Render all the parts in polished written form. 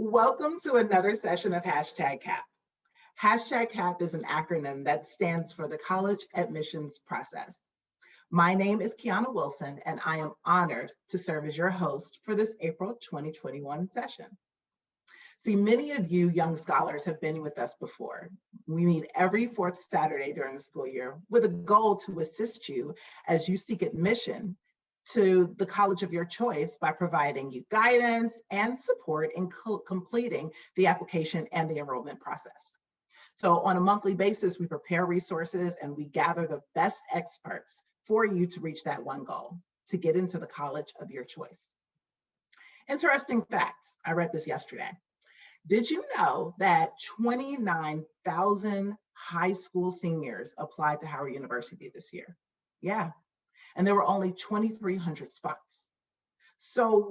Welcome to another session of Hashtag CAP. Hashtag CAP is an acronym that stands for the college admissions process. My name is Kiana Wilson, and I am honored to serve as your host for this April 2021 session. See, many of you young scholars have been with us before. We meet every fourth Saturday during the school year with a goal to assist you as you seek admission to the college of your choice by providing you guidance and support in completing the application and the enrollment process. So on a monthly basis, we prepare resources and we gather the best experts for you to reach that one goal, to get into the college of your choice. Interesting facts, I read this yesterday. Did you know that 29,000 high school seniors applied to Howard University this year? Yeah. And there were only 2,300 spots. So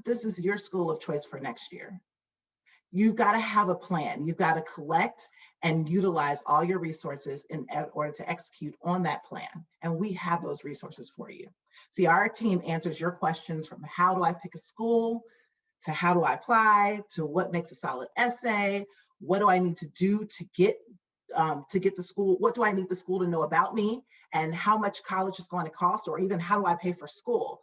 this is your school of choice for next year. You've got to have a plan. You've got to collect and utilize all your resources in order to execute on that plan. And we have those resources for you. See, our team answers your questions from how do I pick a school, to how do I apply, to what makes a solid essay, what do I need to do to get the school, what do I need the school to know about me, and how much college is going to cost, or even how do I pay for school.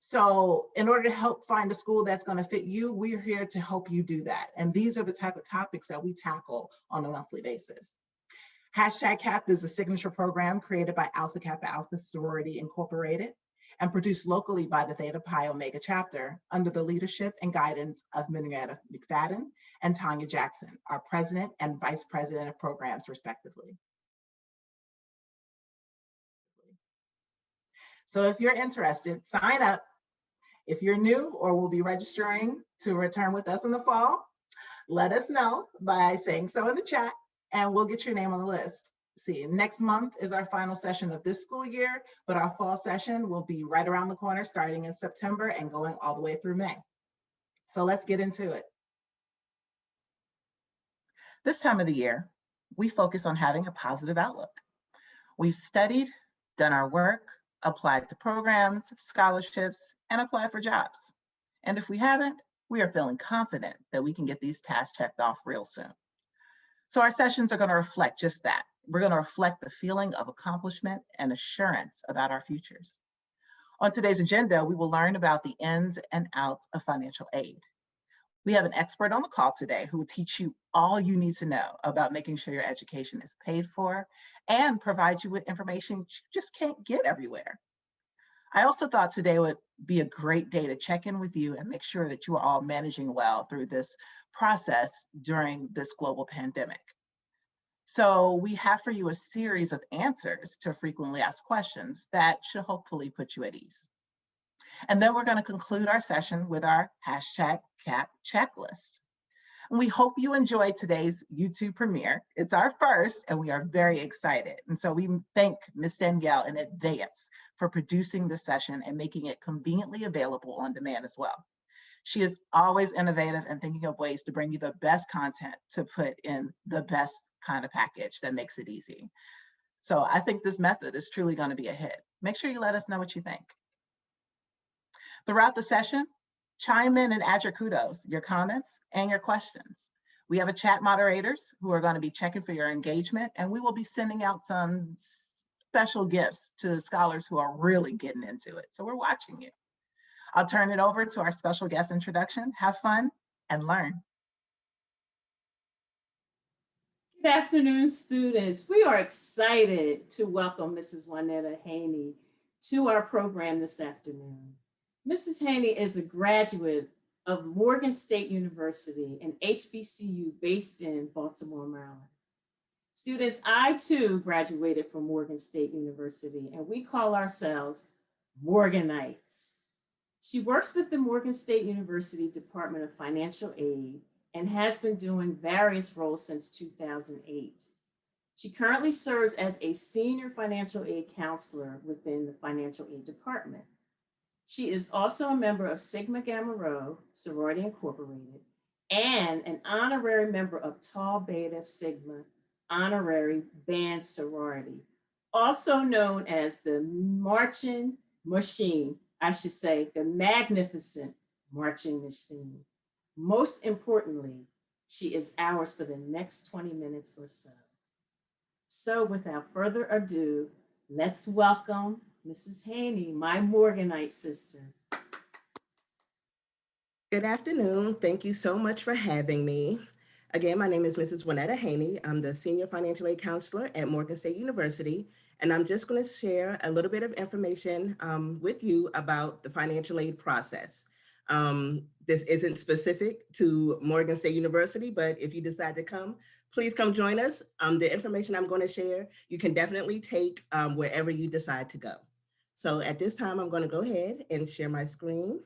So in order to help find a school that's going to fit you, we're here to help you do that. And these are the type of topics that we tackle on a monthly basis. Hashtag CAP is a signature program created by Alpha Kappa Alpha Sorority Incorporated and produced locally by the Theta Pi Omega chapter under the leadership and guidance of Wannetta Haynie and Tanya Jackson, our president and vice president of programs, respectively. So if you're interested, sign up. If you're new or will be registering to return with us in the fall, let us know by saying so in the chat and we'll get your name on the list. See, next month is our final session of this school year, but our fall session will be right around the corner starting in September and going all the way through May. So let's get into it. This time of the year, we focus on having a positive outlook. We've studied, done our work, applied to programs, scholarships, and applied for jobs. And if we haven't, we are feeling confident that we can get these tasks checked off real soon. So our sessions are going to reflect just that. We're going to reflect the feeling of accomplishment and assurance about our futures. On today's agenda, we will learn about the ins and outs of financial aid. We have an expert on the call today who will teach you all you need to know about making sure your education is paid for and provide you with information you just can't get everywhere. I also thought today would be a great day to check in with you and make sure that you are all managing well through this process during this global pandemic. So we have for you a series of answers to frequently asked questions that should hopefully put you at ease. And then we're going to conclude our session with our hashtag CAP checklist. And we hope you enjoyed today's YouTube premiere. It's our first, and we are very excited. And so we thank Ms. Danielle in advance for producing this session and making it conveniently available on demand as well. She is always innovative and thinking of ways to bring you the best content to put in the best kind of package that makes it easy. So I think this method is truly going to be a hit. Make sure you let us know what you think. Throughout the session, chime in and add your kudos, your comments, and your questions. We have a chat moderators who are going to be checking for your engagement, and we will be sending out some special gifts to scholars who are really getting into it. So we're watching you. I'll turn it over to our special guest introduction. Have fun and learn. Good afternoon, students. We are excited to welcome Mrs. Wannetta Haynie to our program this afternoon. Mrs. Haynie is a graduate of Morgan State University, an HBCU based in Baltimore, Maryland. Students, I too graduated from Morgan State University, and we call ourselves Morganites. She works with the Morgan State University Department of Financial Aid and has been doing various roles since 2008. She currently serves as a senior financial aid counselor within the financial aid department. She is also a member of Sigma Gamma Rho, Sorority Incorporated, and an honorary member of Tau Beta Sigma Honorary Band Sorority, also known as the Marching Machine, I should say, the Magnificent Marching Machine. Most importantly, she is ours for the next 20 minutes or so. So without further ado, let's welcome Mrs. Haynie, my Morganite sister. Good afternoon. Thank you so much for having me. Again, my name is Mrs. Wannetta Haynie. I'm the Senior Financial Aid Counselor at Morgan State University, and I'm just going to share a little bit of information with you about the financial aid process. This isn't specific to Morgan State University, but if you decide to come, please come join us. The information I'm going to share, you can definitely take wherever you decide to go. So at this time, I'm going to go ahead and share my screen.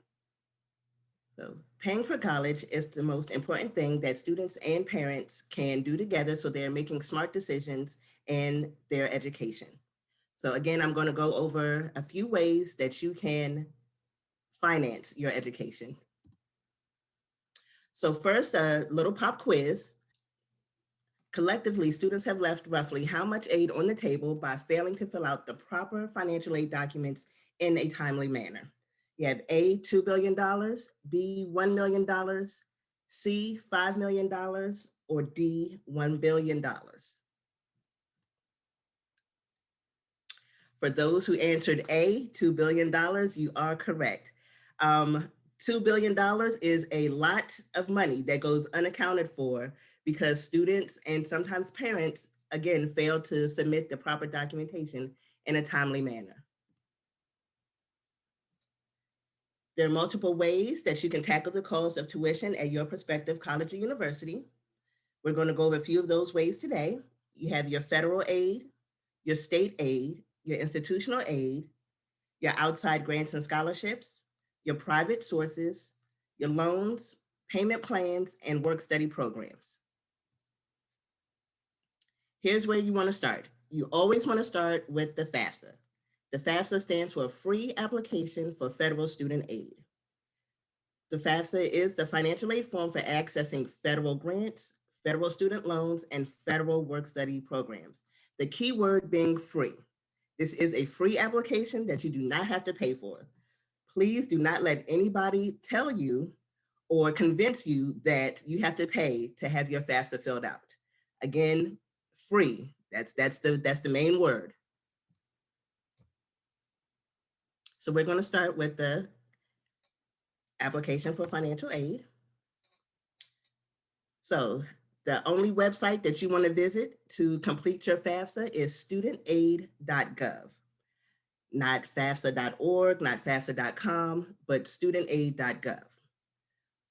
So paying for college is the most important thing that students and parents can do together so they're making smart decisions in their education. So again, I'm going to go over a few ways that you can finance your education. So first, a little pop quiz. Collectively, students have left roughly how much aid on the table by failing to fill out the proper financial aid documents in a timely manner? You have A, $2 billion, B, $1 million, C, $5 million, or D, $1 billion. For those who answered A, $2 billion, you are correct. $2 billion is a lot of money that goes unaccounted for because students and sometimes parents, again, fail to submit the proper documentation in a timely manner. There are multiple ways that you can tackle the cost of tuition at your prospective college or university. We're going to go over a few of those ways today. You have your federal aid, your state aid, your institutional aid, your outside grants and scholarships, your private sources, your loans, payment plans, and work-study programs. Here's where you want to start. You always want to start with the FAFSA. The FAFSA stands for Free Application for Federal Student Aid. The FAFSA is the financial aid form for accessing federal grants, federal student loans, and federal work-study programs. The key word being free. This is a free application that you do not have to pay for. Please do not let anybody tell you or convince you that you have to pay to have your FAFSA filled out. Again, free. That's the main word. So we're going to start with the application for financial aid. So the only website that you want to visit to complete your FAFSA is studentaid.gov. Not FAFSA.org, not FAFSA.com, but studentaid.gov.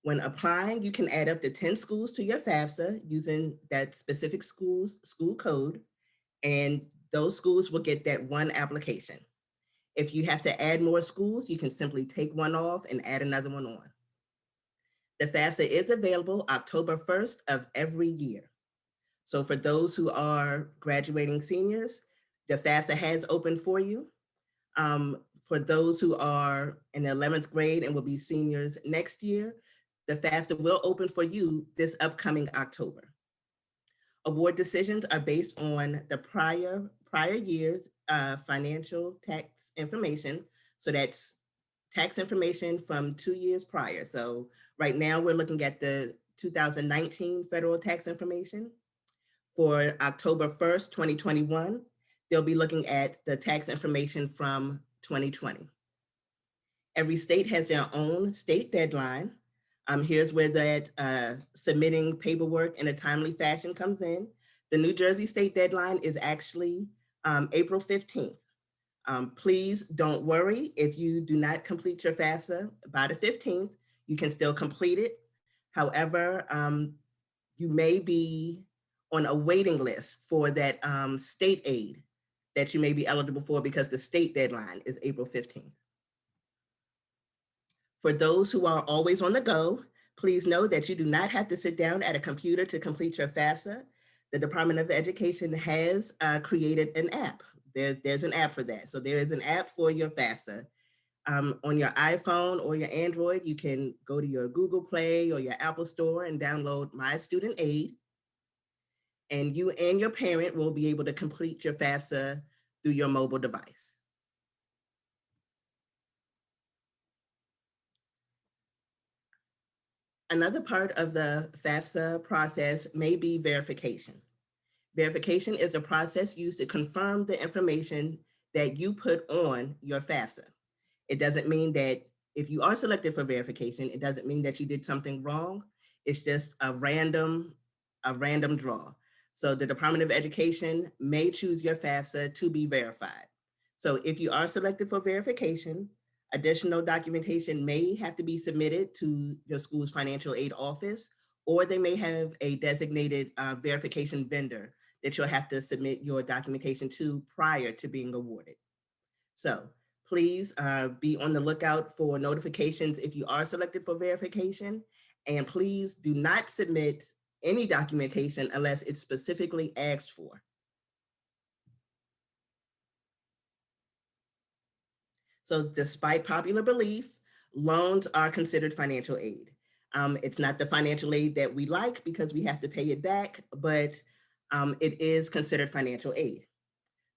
When applying, you can add up to 10 schools to your FAFSA using that specific school code, and those schools will get that one application. If you have to add more schools, you can simply take one off and add another one on. The FAFSA is available October 1st of every year. So for those who are graduating seniors, the FAFSA has opened for you. For those who are in the 11th grade and will be seniors next year, the FAFSA will open for you this upcoming October. Award decisions are based on the prior year's financial tax information. So that's tax information from 2 years prior. So right now we're looking at the 2019 federal tax information. For October 1st, 2021, they'll be looking at the tax information from 2020. Every state has their own state deadline. Here's where that submitting paperwork in a timely fashion comes in. The New Jersey state deadline is actually April 15th. Please don't worry if you do not complete your FAFSA by the 15th, you can still complete it. However, you may be on a waiting list for that state aid that you may be eligible for because the state deadline is April 15th. For those who are always on the go, please know that you do not have to sit down at a computer to complete your FAFSA. The Department of Education has created an app. There's an app for that. So there is an app for your FAFSA. On your iPhone or your Android, you can go to your Google Play or your Apple Store and download My Student Aid. And you and your parent will be able to complete your FAFSA through your mobile device. Another part of the FAFSA process may be verification. Verification is a process used to confirm the information that you put on your FAFSA. It doesn't mean that if you are selected for verification, it doesn't mean that you did something wrong. It's just a random draw. So the Department of Education may choose your FAFSA to be verified. So if you are selected for verification, additional documentation may have to be submitted to your school's financial aid office, or they may have a designated verification vendor that you'll have to submit your documentation to prior to being awarded. So please be on the lookout for notifications if you are selected for verification. And please do not submit any documentation unless it's specifically asked for. So despite popular belief, loans are considered financial aid. It's not the financial aid that we like because we have to pay it back, but it is considered financial aid.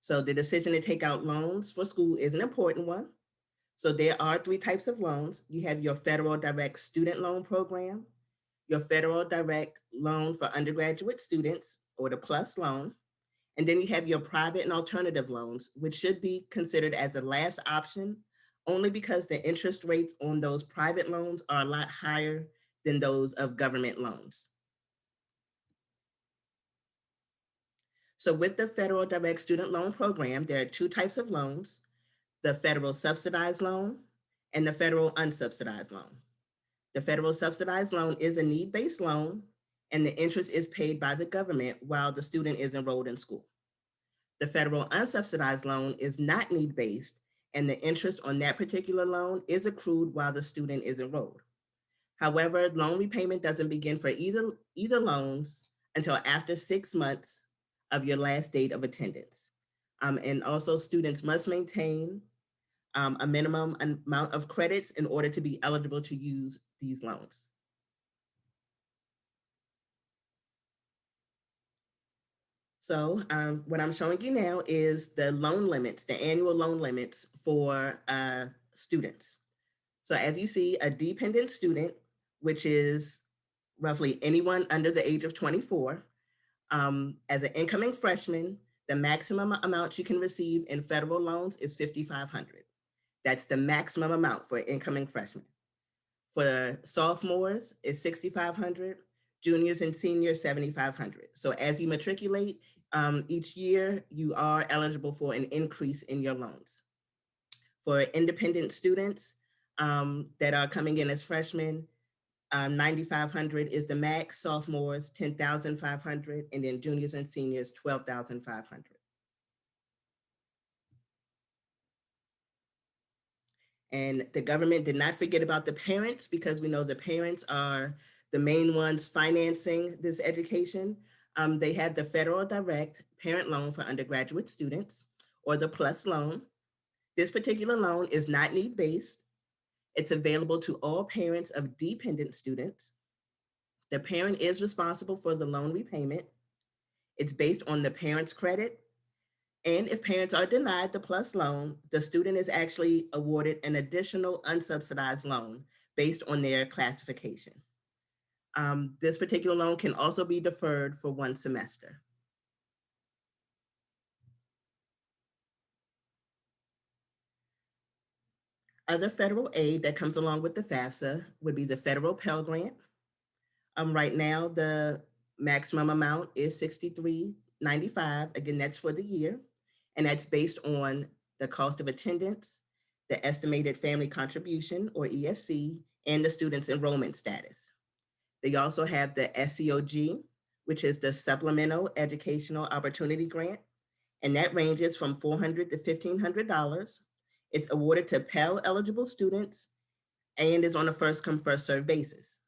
So the decision to take out loans for school is an important one. So there are three types of loans. You have your federal direct student loan program, your federal direct loan for undergraduate students, or the PLUS loan. And then you have your private and alternative loans, which should be considered as a last option, only because the interest rates on those private loans are a lot higher than those of government loans. So with the federal direct student loan program, there are two types of loans: the federal subsidized loan and the federal unsubsidized loan. The federal subsidized loan is a need-based loan, and the interest is paid by the government while the student is enrolled in school. The federal unsubsidized loan is not need-based, and the interest on that particular loan is accrued while the student is enrolled. However, loan repayment doesn't begin for either loans until after 6 months of your last date of attendance. And also, students must maintain a minimum amount of credits in order to be eligible to use these loans. So what I'm showing you now is the loan limits, the annual loan limits for students. So as you see, a dependent student, which is roughly anyone under the age of 24, as an incoming freshman, the maximum amount you can receive in federal loans is $5,500. That's the maximum amount for incoming freshmen. For sophomores, it's $6,500. Juniors and seniors, $7,500. So as you matriculate each year, you are eligible for an increase in your loans. For independent students that are coming in as freshmen, $9,500 is the max. Sophomores, $10,500, and then juniors and seniors, $12,500. And the government did not forget about the parents, because we know the parents are the main ones financing this education. They have the federal direct parent loan for undergraduate students, or the PLUS loan. This particular loan is not need-based. It's available to all parents of dependent students. The parent is responsible for the loan repayment. It's based on the parent's credit. And if parents are denied the PLUS loan, the student is actually awarded an additional unsubsidized loan based on their classification. This particular loan can also be deferred for 1 semester. Other federal aid that comes along with the FAFSA would be the federal Pell Grant. Right now, the maximum amount is $63.95. Again, that's for the year. And that's based on the cost of attendance, the estimated family contribution, or EFC, and the student's enrollment status. They also have the SEOG, which is the Supplemental Educational Opportunity Grant, and that ranges from $400 to $1,500. It's awarded to Pell eligible students and is on a first come, first served basis.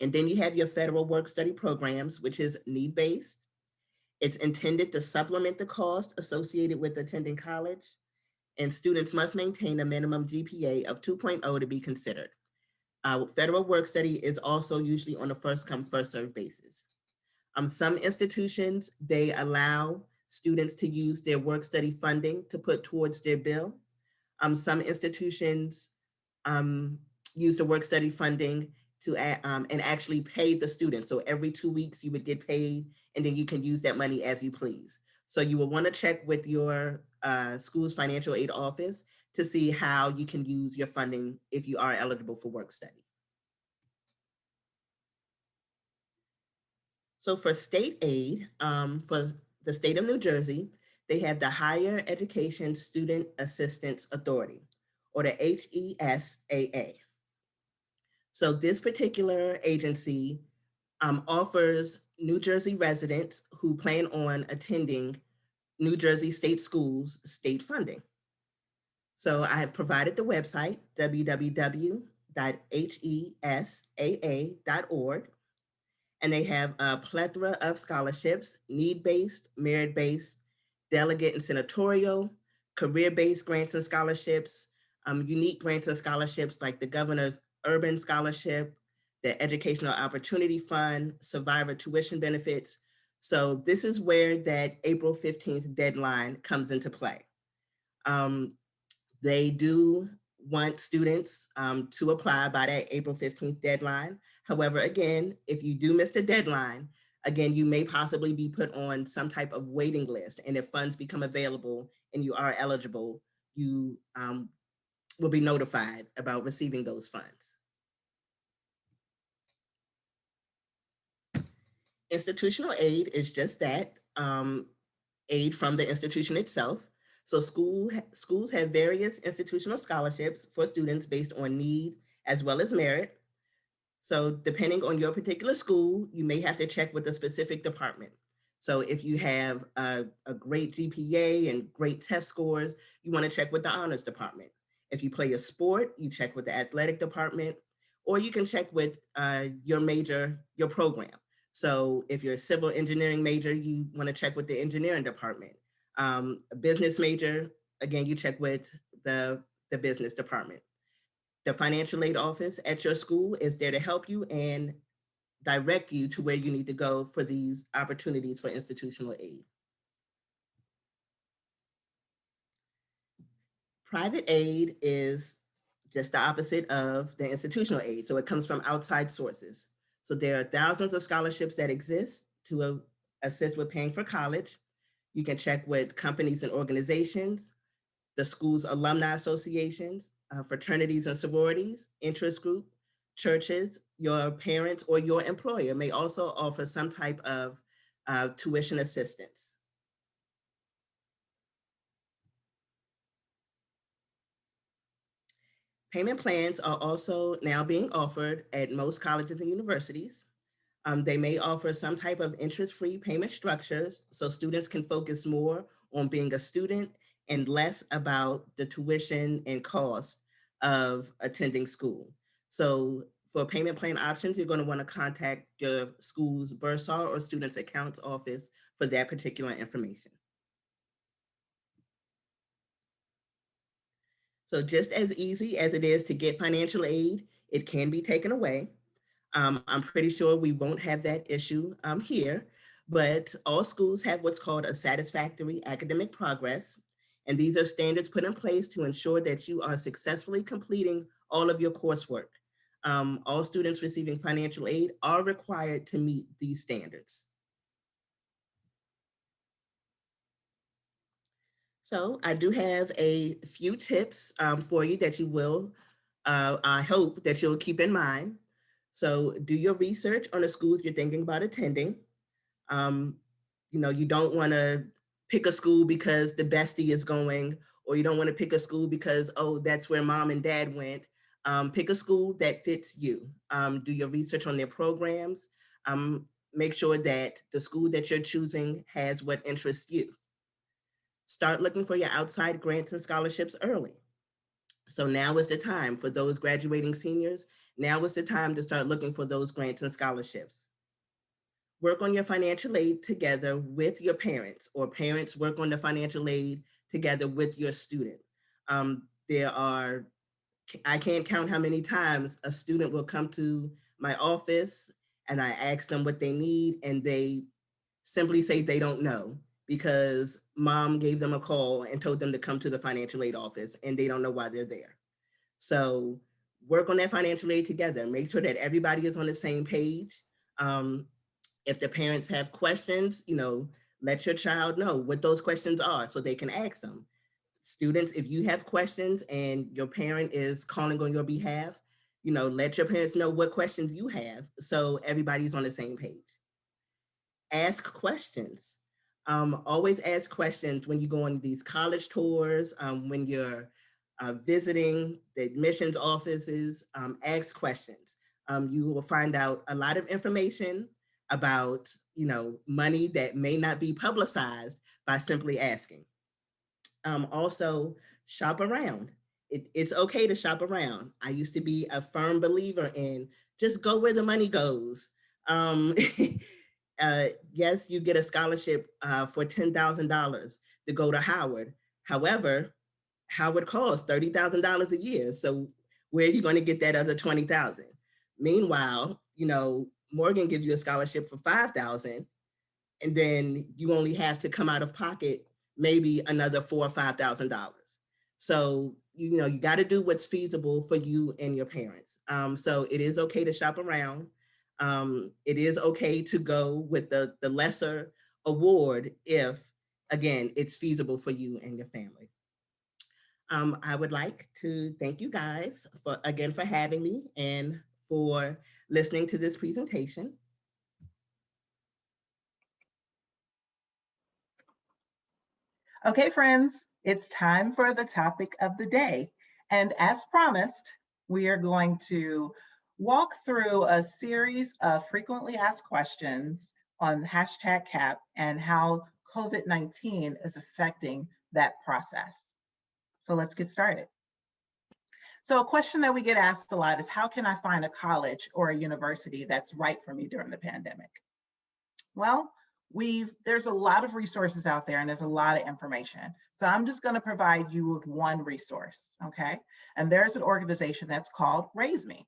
And then you have your federal work study programs, which is need-based. It's intended to supplement the cost associated with attending college, and students must maintain a minimum GPA of 2.0 to be considered. Federal work study is also usually on a first come, first served basis. Some institutions, they allow students to use their work study funding to put towards their bill. Some institutions use the work study funding and actually pay the student. So every 2 weeks you would get paid, and then you can use that money as you please. So you will want to check with your school's financial aid office to see how you can use your funding if you are eligible for work study. So for state aid, for the state of New Jersey, they have the Higher Education Student Assistance Authority, or the HESAA. So this particular agency offers New Jersey residents who plan on attending New Jersey state schools state funding. So I have provided the website, www.hesaa.org, and they have a plethora of scholarships, need-based, merit-based, delegate and senatorial, career-based grants and scholarships, unique grants and scholarships like the Governor's Urban Scholarship, the Educational Opportunity Fund, survivor tuition benefits. So this is where that April 15th deadline comes into play. They do want students to apply by that April 15th deadline. However, again, if you do miss the deadline, again, you may possibly be put on some type of waiting list. And if funds become available and you are eligible, you will be notified about receiving those funds. Institutional aid is just that, aid from the institution itself. So schools have various institutional scholarships for students based on need as well as merit. So depending on your particular school, you may have to check with a specific department. So if you have a great GPA and great test scores, you want to check with the honors department. If you play a sport, you check with the athletic department, or you can check with your major, your program. So if you're a civil engineering major, you want to check with the engineering department. A business major, again, you check with the business department. The financial aid office at your school is there to help you and direct you to where you need to go for these opportunities for institutional aid. Private aid is just the opposite of the institutional aid. So it comes from outside sources. So there are thousands of scholarships that exist to assist with paying for college. You can check with companies and organizations, the school's alumni associations, fraternities and sororities, interest group, churches. Your parents or your employer may also offer some type of tuition assistance. Payment plans are also now being offered at most colleges and universities. They may offer some type of interest-free payment structures so students can focus more on being a student and less about the tuition and cost of attending school. So for payment plan options, you're going to want to contact your school's bursar or students accounts office for that particular information. So just as easy as it is to get financial aid, it can be taken away. I'm pretty sure we won't have that issue here, but all schools have what's called a satisfactory academic progress. And these are standards put in place to ensure that you are successfully completing all of your coursework. All students receiving financial aid are required to meet these standards. So I do have a few tips for you that you will, I hope that you'll keep in mind. So do your research on the schools you're thinking about attending. You don't want to pick a school because the bestie is going, or you don't want to pick a school because, oh, that's where mom and dad went. Pick a school that fits you. Do your research on their programs. Make sure that the school that you're choosing has what interests you. Start looking for your outside grants and scholarships early. So now is the time for those graduating seniors. Now is the time to start looking for those grants and scholarships. Work on your financial aid together with your parents, or parents work on the financial aid together with your student. I can't count how many times a student will come to my office and I ask them what they need and they simply say they don't know because mom gave them a call and told them to come to the financial aid office and they don't know why they're there. So work on that financial aid together. Make sure that everybody is on the same page. If the parents have questions, let your child know what those questions are so they can ask them. Students, if you have questions and your parent is calling on your behalf, let your parents know what questions you have so everybody's on the same page. Ask questions. Always ask questions when you go on these college tours, when you're visiting the admissions offices, ask questions. You will find out a lot of information about, money that may not be publicized by simply asking. Also, shop around. It's okay to shop around. I used to be a firm believer in just go where the money goes. Yes, you get a scholarship for $10,000 to go to Howard. However, Howard costs $30,000 a year. So where are you going to get that other $20,000? Meanwhile, Morgan gives you a scholarship for $5,000, and then you only have to come out of pocket maybe another $4,000 or $5,000. So you got to do what's feasible for you and your parents. So it is okay to shop around. It is okay to go with the lesser award if, again, it's feasible for you and your family. I would like to thank you guys for having me and for listening to this presentation. Okay, friends, it's time for the topic of the day. And as promised, we are going to walk through a series of frequently asked questions on #CAP and how COVID-19 is affecting that process. So let's get started. So a question that we get asked a lot is, how can I find a college or a university that's right for me during the pandemic? Well, there's a lot of resources out there and there's a lot of information. So I'm just going to provide you with one resource, okay? And there's an organization that's called Raise Me.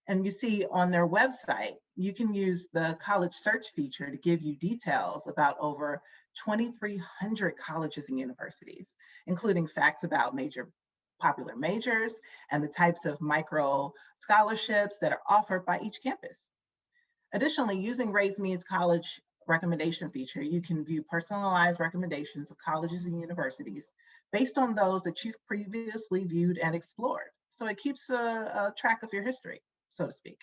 And you see on their website, you can use the college search feature to give you details about over 2,300 colleges and universities, including facts about popular majors and the types of micro scholarships that are offered by each campus. Additionally, using Raise Me's college recommendation feature, you can view personalized recommendations of colleges and universities based on those that you've previously viewed and explored. So it keeps a track of your history, so to speak.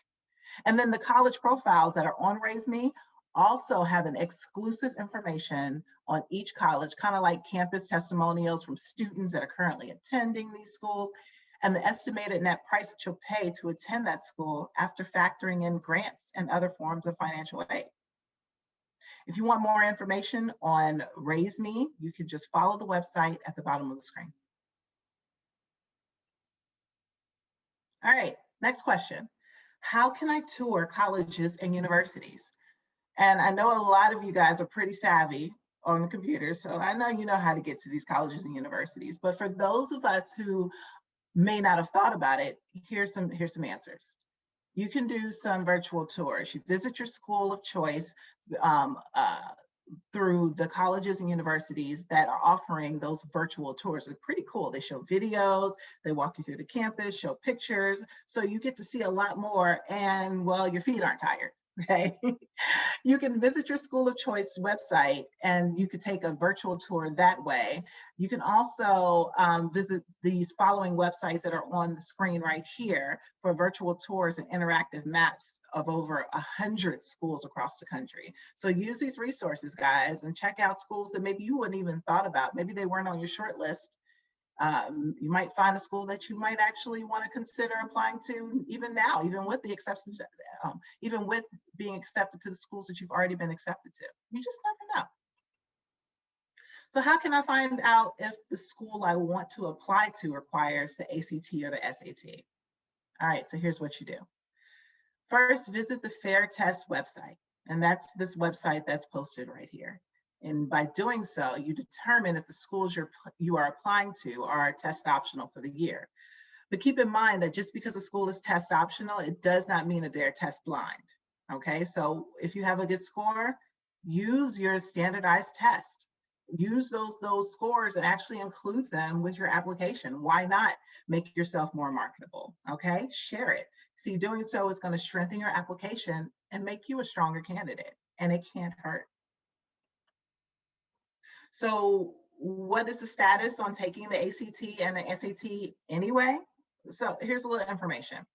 And then the college profiles that are on Raise Me also have an exclusive information on each college, kind of like campus testimonials from students that are currently attending these schools, and the estimated net price that you'll pay to attend that school after factoring in grants and other forms of financial aid. If you want more information on Raise Me, you can just follow the website at the bottom of the screen. All right, next question. How can I tour colleges and universities? And I know a lot of you guys are pretty savvy on the computer, so I know you know how to get to these colleges and universities. But for those of us who may not have thought about it, here's some answers. You can do some virtual tours. You visit your school of choice through the colleges and universities that are offering those virtual tours. They're pretty cool. They show videos, they walk you through the campus, show pictures. So you get to see a lot more and, well, your feet aren't tired. Okay. You can visit your school of choice website and you could take a virtual tour that way. You can also visit these following websites that are on the screen right here for virtual tours and interactive maps of over 100 schools across the country. So use these resources, guys, and check out schools that maybe you wouldn't even thought about. Maybe they weren't on your short list. You might find a school that you might actually want to consider applying to even now, even with the acceptance, even with being accepted to the schools that you've already been accepted to. You just never know. So how can I find out if the school I want to apply to requires the ACT or the SAT? All right, so here's what you do. First, visit the Fair Test website, and that's this website that's posted right here. And by doing so, you determine if the schools you are applying to are test optional for the year. But keep in mind that just because a school is test optional, it does not mean that they're test blind. Okay, so if you have a good score, use your standardized test. use those scores and actually include them with your application. Why not make yourself more marketable? Okay, share it. See, doing so is going to strengthen your application and make you a stronger candidate, and it can't hurt. So what is the status on taking the ACT and the SAT anyway? So here's a little information.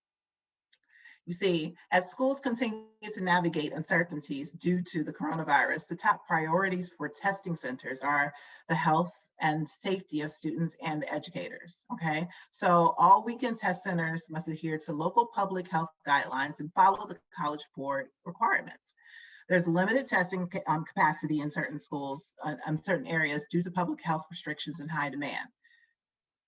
You see, as schools continue to navigate uncertainties due to the coronavirus, the top priorities for testing centers are the health and safety of students and the educators, okay? So all weekend test centers must adhere to local public health guidelines and follow the College Board requirements. There's limited testing capacity in certain schools, in certain areas due to public health restrictions and high demand.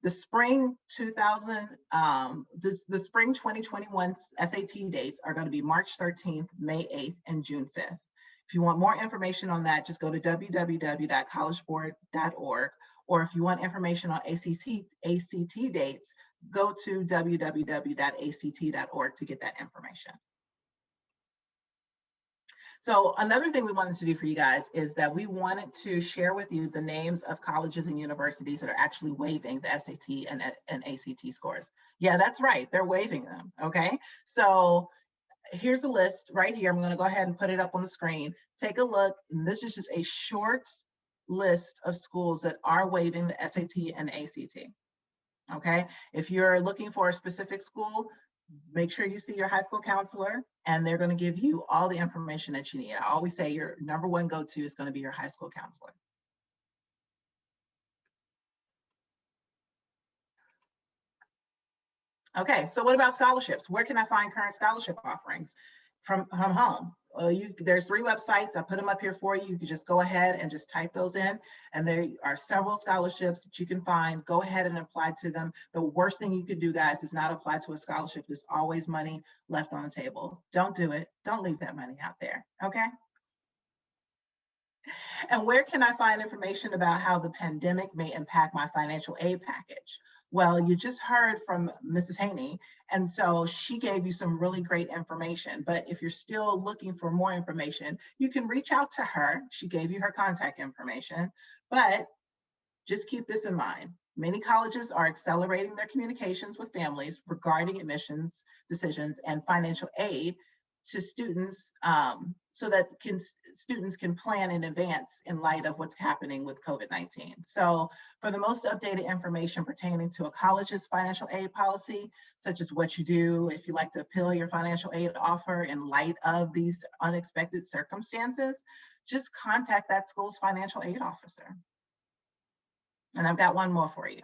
The spring 2021 SAT dates are going to be March 13th, May 8th, and June 5th. If you want more information on that, just go to www.collegeboard.org, or if you want information on ACT dates, go to www.act.org to get that information. So another thing we wanted to do for you guys is that we wanted to share with you the names of colleges and universities that are actually waiving the SAT and ACT scores. Yeah, that's right, they're waiving them, okay? So here's a list right here. I'm gonna go ahead and put it up on the screen. Take a look, and this is just a short list of schools that are waiving the SAT and ACT, okay? If you're looking for a specific school, make sure you see your high school counselor, and they're going to give you all the information that you need. I always say your number one go-to is going to be your high school counselor. Okay, so what about scholarships? Where can I find current scholarship offerings from home? There's 3 websites. I put them up here for you. You can just go ahead and just type those in, and there are several scholarships that you can find. Go ahead and apply to them. The worst thing you could do, guys, is not apply to a scholarship. There's always money left on the table. Don't do it. Don't leave that money out there, okay? And where can I find information about how the pandemic may impact my financial aid package? Well, you just heard from Mrs. Haynie, and so she gave you some really great information. But if you're still looking for more information, you can reach out to her. She gave you her contact information, but just keep this in mind. Many colleges are accelerating their communications with families regarding admissions decisions and financial aid to students so that students can plan in advance in light of what's happening with COVID-19. So for the most updated information pertaining to a college's financial aid policy, such as what you do if you like to appeal your financial aid offer in light of these unexpected circumstances, just contact that school's financial aid officer. And I've got one more for you.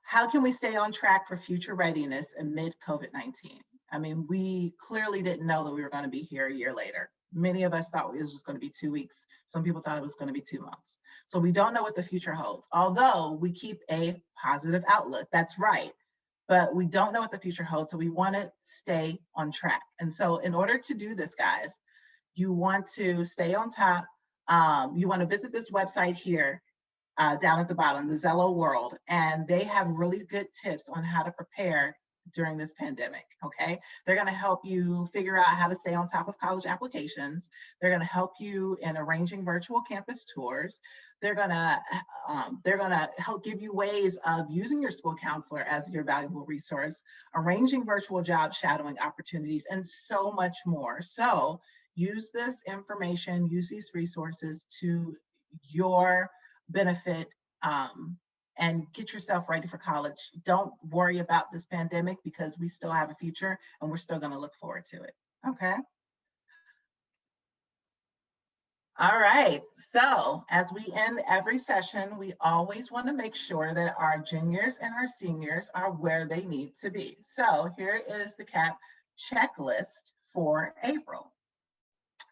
How can we stay on track for future readiness amid COVID-19? I mean, we clearly didn't know that we were going to be here a year later. Many of us thought it was just going to be 2 weeks. Some people thought it was going to be 2 months. So we don't know what the future holds, although we keep a positive outlook. That's right. But we don't know what the future holds. So we want to stay on track. And so in order to do this, guys, you want to stay on top. You want to visit this website here down at the bottom, the Zello World, and they have really good tips on how to prepare during this pandemic, okay? They're gonna help you figure out how to stay on top of college applications. They're gonna help you in arranging virtual campus tours. They're gonna help give you ways of using your school counselor as your valuable resource, arranging virtual job shadowing opportunities, and so much more. So use this information, use these resources to your benefit, and get yourself ready for college. Don't worry about this pandemic because we still have a future and we're still going to look forward to it. Okay. All right. So as we end every session, we always want to make sure that our juniors and our seniors are where they need to be. So here is the CAP checklist for April.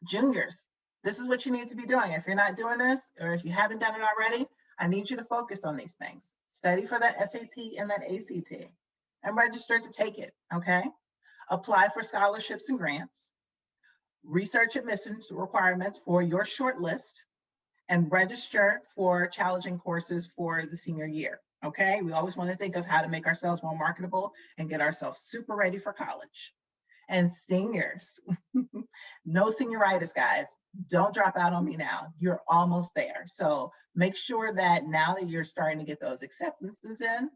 Juniors, this is what you need to be doing. If you're not doing this, or if you haven't done it already, I need you to focus on these things. Study for that SAT and that ACT and register to take it, okay? Apply for scholarships and grants. Research admissions requirements for your short list and register for challenging courses for the senior year, okay? We always want to think of how to make ourselves more marketable and get ourselves super ready for college. And seniors, no senioritis, guys. Don't drop out on me now. You're almost there. So make sure that now that you're starting to get those acceptances in,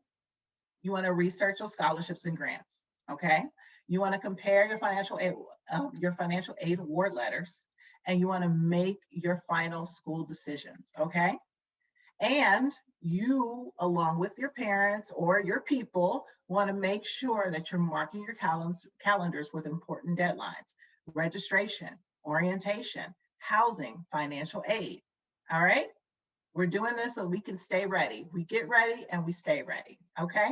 you want to research those scholarships and grants. Okay. You want to compare your financial aid award letters, and you want to make your final school decisions. Okay. And you, along with your parents or your people, want to make sure that you're marking your calendars with important deadlines: registration, orientation, housing, financial aid. All right. We're doing this so we can stay ready. We get ready and we stay ready. Okay.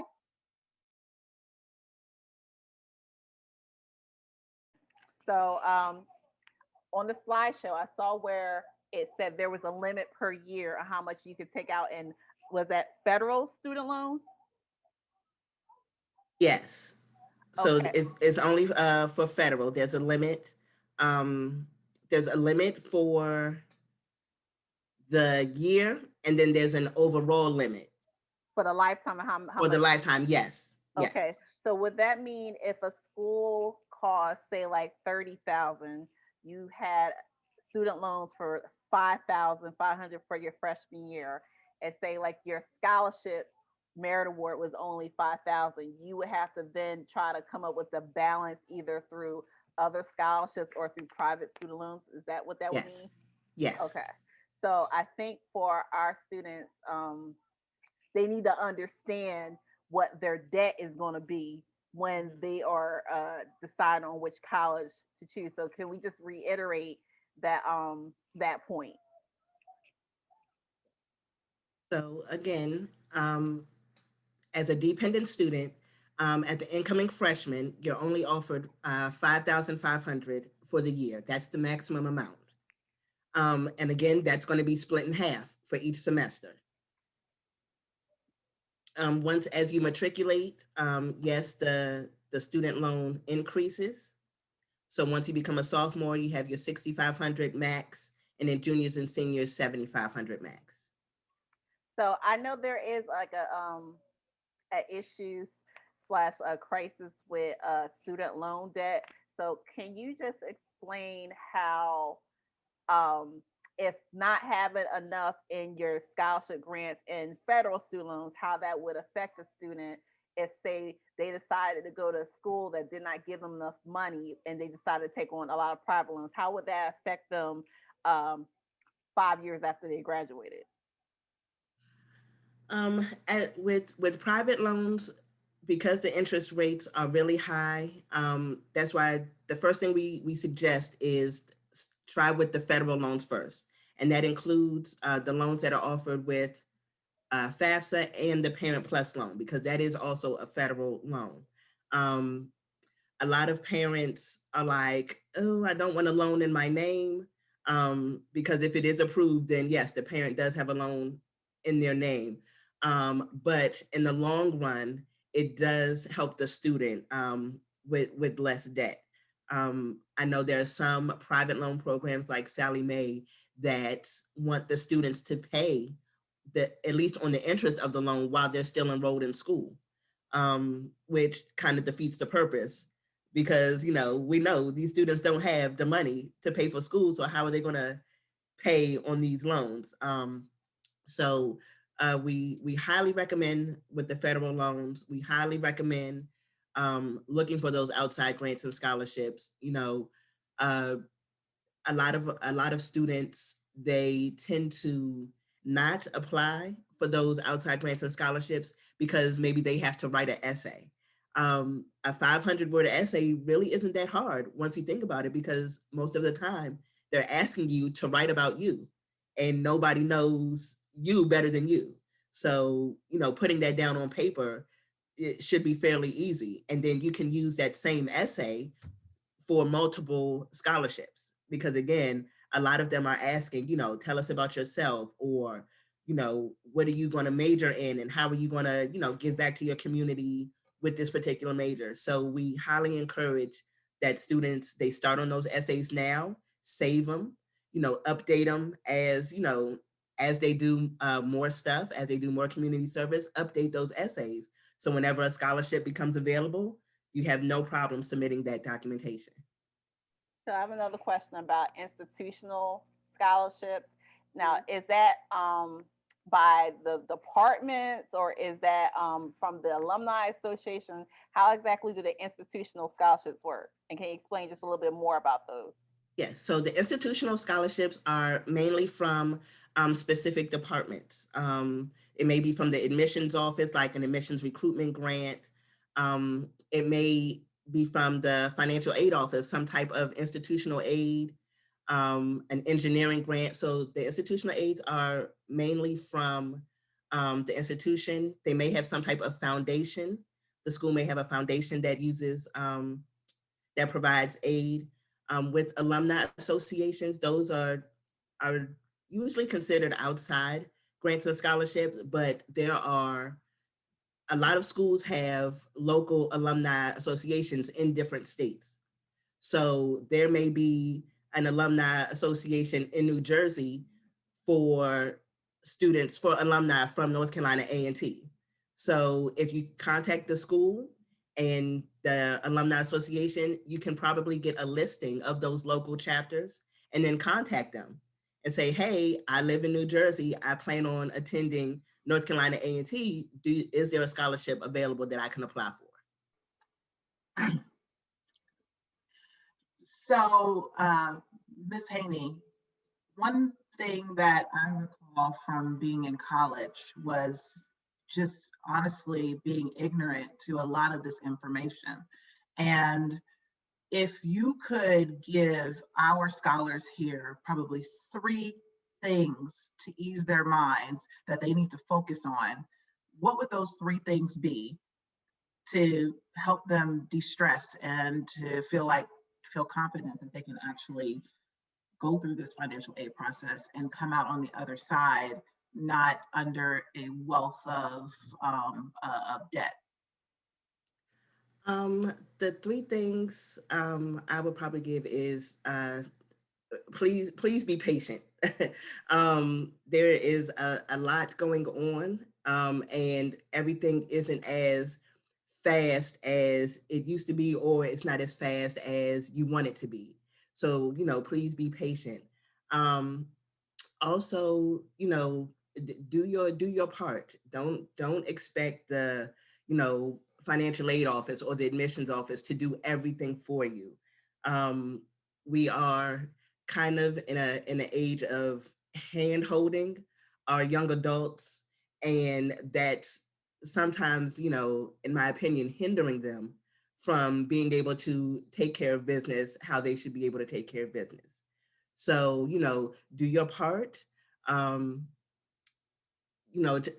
So on the slideshow, I saw where it said there was a limit per year on how much you could take out. And was that federal student loans? Yes. So Okay. it's only for federal. There's a limit. There's a limit for the year, and then there's an overall limit For the lifetime, how for the much? lifetime. Yes. Yes. Okay. So would that mean if a school costs, say, like 30,000, you had student loans for 5,500 for your freshman year, and say like your scholarship merit award was only 5,000, you would have to then try to come up with the balance either through other scholarships or through private student loans. Is that what that would mean? Yes. Yes. Okay. So I think for our students, they need to understand what their debt is going to be when they are deciding on which college to choose. So can we just reiterate that point? So again, as a dependent student, as an incoming freshman, you're only offered 5,500 for the year. That's the maximum amount. And again, that's going to be split in half for each semester. Once as you matriculate, yes, the student loan increases. So once you become a sophomore, you have your 6,500 max, and then juniors and seniors 7,500 max. So I know there is like a issue slash a crisis with student loan debt. So can you just explain how if not having enough in your scholarship grants and federal student loans, how that would affect a student if, say, they decided to go to a school that did not give them enough money and they decided to take on a lot of private loans? How would that affect them 5 years after they graduated? With private loans, because the interest rates are really high, that's why the first thing we suggest is try with the federal loans first. And that includes the loans that are offered with FAFSA and the Parent Plus loan, because that is also a federal loan. A lot of parents are like, oh, I don't want a loan in my name, because if it is approved, then yes, the parent does have a loan in their name. But in the long run, it does help the student with less debt. I know there are some private loan programs like Sally Mae that want the students to pay at least on the interest of the loan while they're still enrolled in school, which kind of defeats the purpose, because we know these students don't have the money to pay for school, so how are they going to pay on these loans? So we highly recommend with the federal loans. We highly recommend looking for those outside grants and scholarships. A lot of students, they tend to not apply for those outside grants and scholarships because maybe they have to write an essay. A 500-word essay really isn't that hard once you think about it, because most of the time they're asking you to write about you, and nobody knows you better than you. So, putting that down on paper, it should be fairly easy. And then you can use that same essay for multiple scholarships, because again, a lot of them are asking, tell us about yourself, or, what are you going to major in, and how are you going to, give back to your community with this particular major. So we highly encourage that students, they start on those essays now, save them, update them as they do more stuff, as they do more community service, update those essays. So whenever a scholarship becomes available, you have no problem submitting that documentation. So I have another question about institutional scholarships. Now, is that by the departments, or is that from the Alumni Association? How exactly do the institutional scholarships work? And can you explain just a little bit more about those? Yes, so the institutional scholarships are mainly from specific departments. It may be from the admissions office, like an admissions recruitment grant. It may be from the financial aid office, some type of institutional aid, an engineering grant. So the institutional aids are mainly from the institution. They may have some type of foundation. The school may have a foundation that uses, that provides aid. With alumni associations, those are usually considered outside grants and scholarships, but there are a lot of schools have local alumni associations in different states. So there may be an alumni association in New Jersey for students, for alumni from North Carolina A&T. So if you contact the school and the alumni association, you can probably get a listing of those local chapters and then contact them and say, hey, I live in New Jersey. I plan on attending North Carolina A&T. Is there a scholarship available that I can apply for? So, Ms. Haynie, one thing that I recall from being in college was just honestly being ignorant to a lot of this information. And if you could give our scholars here probably 3 things to ease their minds that they need to focus on, what would those 3 things be to help them de-stress and to feel confident that they can actually go through this financial aid process and come out on the other side, not under a wealth of debt? The 3 things I would probably give is please be patient. There is a lot going on, and everything isn't as fast as it used to be, or it's not as fast as you want it to be. So, please be patient. Also, do your part. Don't expect the, financial aid office or the admissions office to do everything for you. We are kind of in an age of hand holding our young adults, and that's sometimes, in my opinion, hindering them from being able to take care of business how they should be able to take care of business. So, do your part.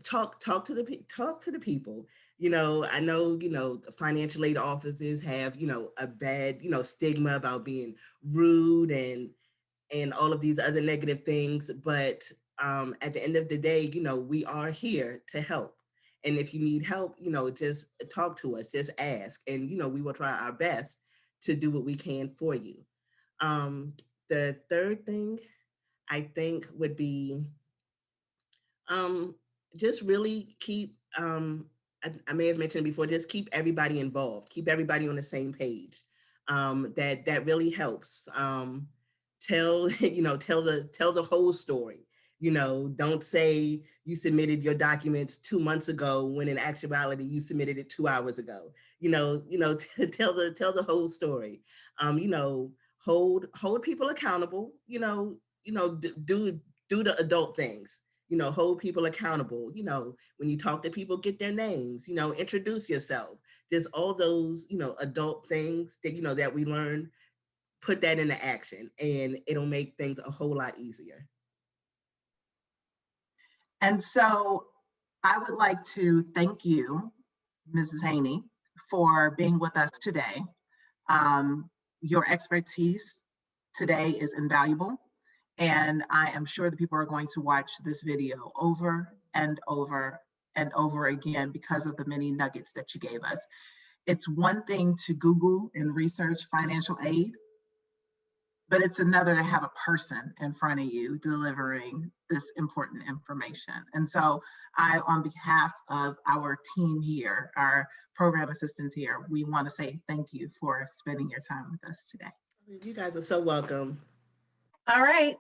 Talk to the people. I know, the financial aid offices have, a bad, stigma about being rude and all of these other negative things. But at the end of the day, we are here to help. And if you need help, just talk to us, just ask. And, we will try our best to do what we can for you. The third thing I think would be just really keep, I may have mentioned before, just keep everybody involved, keep everybody on the same page. That really helps. Tell the whole story. Don't say you submitted your documents 2 months ago when in actuality you submitted it 2 hours ago. Tell the whole story. Hold people accountable. Do the adult things. Hold people accountable. When you talk to people, get their names. Introduce yourself. There's all those adult things that that we learn. Put that into action, and it'll make things a whole lot easier. And so I would like to thank you, Mrs. Haynie, for being with us today. Your expertise today is invaluable, and I am sure that people are going to watch this video over and over and over again because of the many nuggets that you gave us. It's one thing to Google and research financial aid, but it's another to have a person in front of you delivering this important information. And so I, on behalf of our team here, our program assistants here, we want to say thank you for spending your time with us today. You guys are so welcome. All right.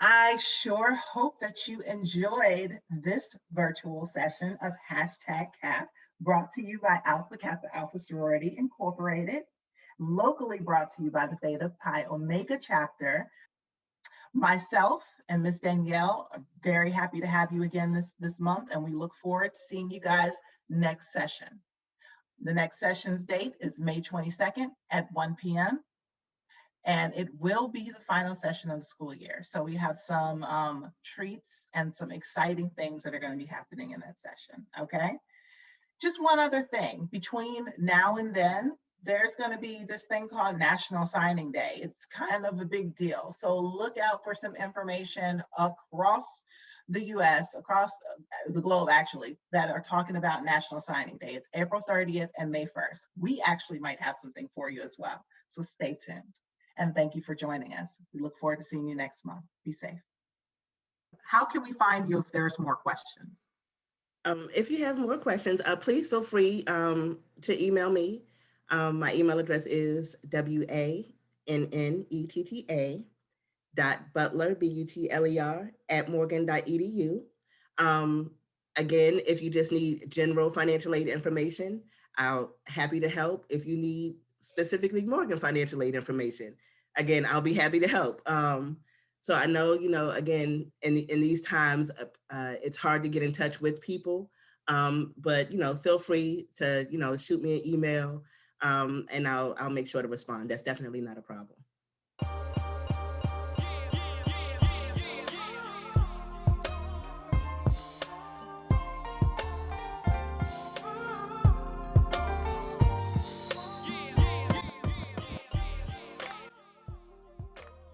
I sure hope that you enjoyed this virtual session of #CAP, brought to you by Alpha Kappa Alpha Sorority Incorporated, locally brought to you by the Theta Pi Omega chapter. Myself and Miss Danielle are very happy to have you again this month, and we look forward to seeing you guys next session. The next session's date is May 22nd at 1 p.m. And it will be the final session of the school year. So we have some treats and some exciting things that are going to be happening in that session, okay? Just one other thing, between now and then, there's going to be this thing called National Signing Day. It's kind of a big deal. So look out for some information across the US, across the globe actually, that are talking about National Signing Day. It's April 30th and May 1st. We actually might have something for you as well. So stay tuned. And thank you for joining us. We look forward to seeing you next month. Be safe. How can we find you if there's more questions? If you have more questions, please feel free to email me. My email address is wannetta.butler, B-U-T-L-E-R, @morgan.edu. Again, if you just need general financial aid information, I'll happy to help. If you need specifically Morgan financial aid information, again, I'll be happy to help. So I know, again, in these times, it's hard to get in touch with people, but, feel free to, shoot me an email, and I'll make sure to respond. That's definitely not a problem.